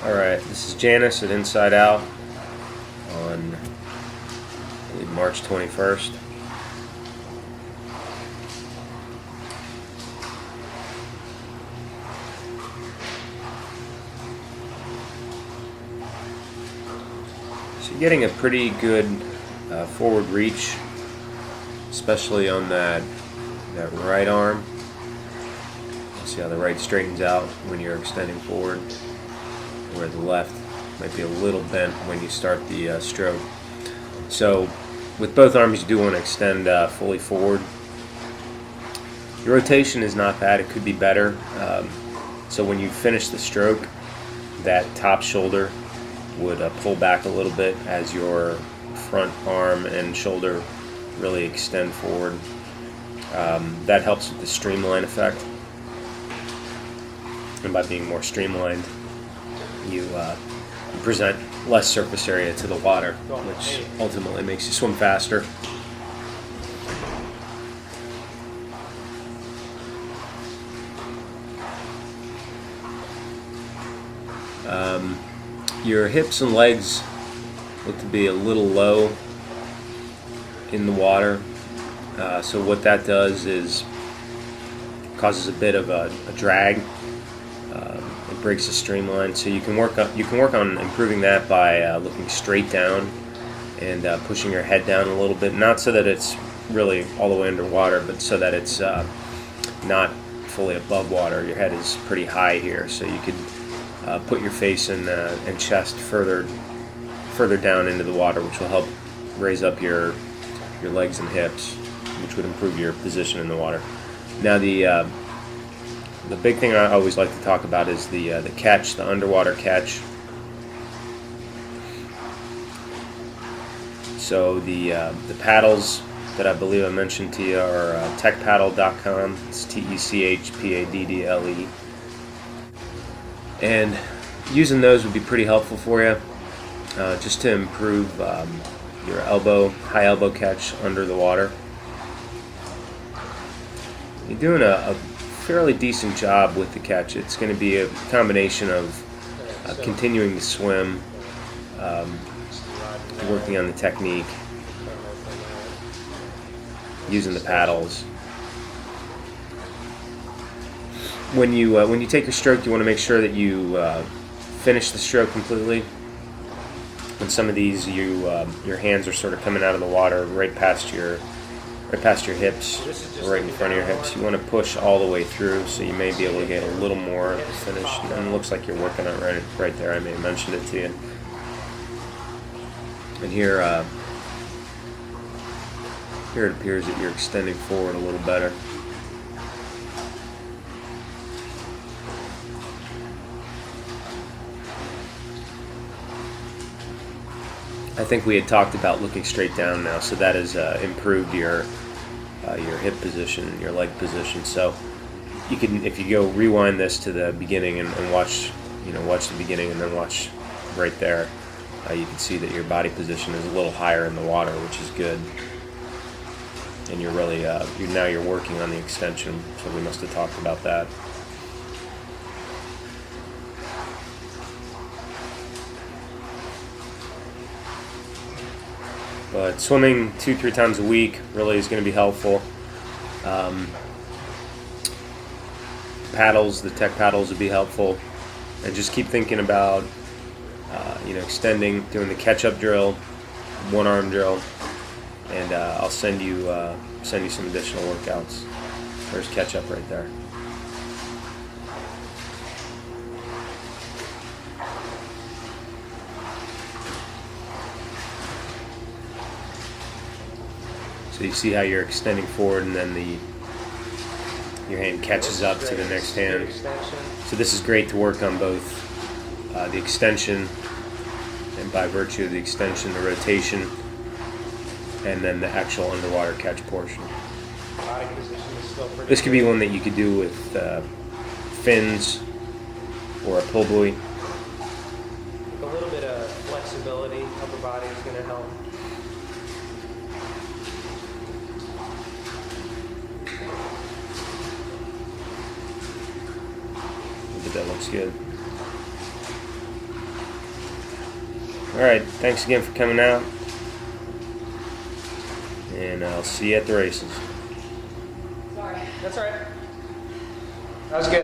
Alright, this is Janice at Inside Out on March 21st. So you're getting a pretty good forward reach, especially on that right arm. See how the right straightens out when you're extending forward, where the left might be a little bent when you start the stroke. So with both arms you do want to extend fully forward. Your rotation is not bad, it could be better. So when you finish the stroke, that top shoulder would pull back a little bit as your front arm and shoulder really extend forward. That helps with the streamline effect. And by being more streamlined, you present less surface area to the water, which ultimately makes you swim faster. Your hips and legs look to be a little low in the water, so what that does is causes a bit of a drag. It breaks the streamline, so you can work on improving that by looking straight down and pushing your head down a little bit, not so that it's really all the way underwater, but so that it's not fully above water. Your head is pretty high here, so you could put your face and chest further down into the water, which will help raise up your legs and hips, which would improve your position in the water. Now the big thing I always like to talk about is the catch, the underwater catch. So the paddles that I believe I mentioned to you are techpaddle.com. It's TECHPADDLE. And using those would be pretty helpful for you, just to improve your high elbow catch under the water. You're doing a fairly decent job with the catch. It's going to be a combination of continuing to swim, working on the technique, using the paddles. When you take a stroke, you want to make sure that you finish the stroke completely. On some of these, your hands are sort of coming out of the water right past your hips, right in front of your hips. You want to push all the way through, so you may be able to get a little more finished. And it looks like you're working on it right there. I may have mentioned it to you. And here it appears that you're extending forward a little better. I think we had talked about looking straight down now, so that has improved your hip position, your leg position. So you can, if you go rewind this to the beginning and watch the beginning and then watch right there, you can see that your body position is a little higher in the water, which is good. And you're really now you're working on the extension, so we must have talked about that. But swimming 2-3 times a week really is going to be helpful. Paddles, the tech paddles would be helpful, and just keep thinking about extending, doing the catch-up drill, one-arm drill, and I'll send you some additional workouts. There's catch-up right there. So you see how you're extending forward, and then your hand catches up to the next hand. So this is great to work on both the extension, and by virtue of the extension, the rotation, and then the actual underwater catch portion. This could be one that you could do with fins or a pull buoy. A little bit of flexibility, upper body is going to help. But that looks good. All right, thanks again for coming out, and I'll see you at the races. That's all right. That was good.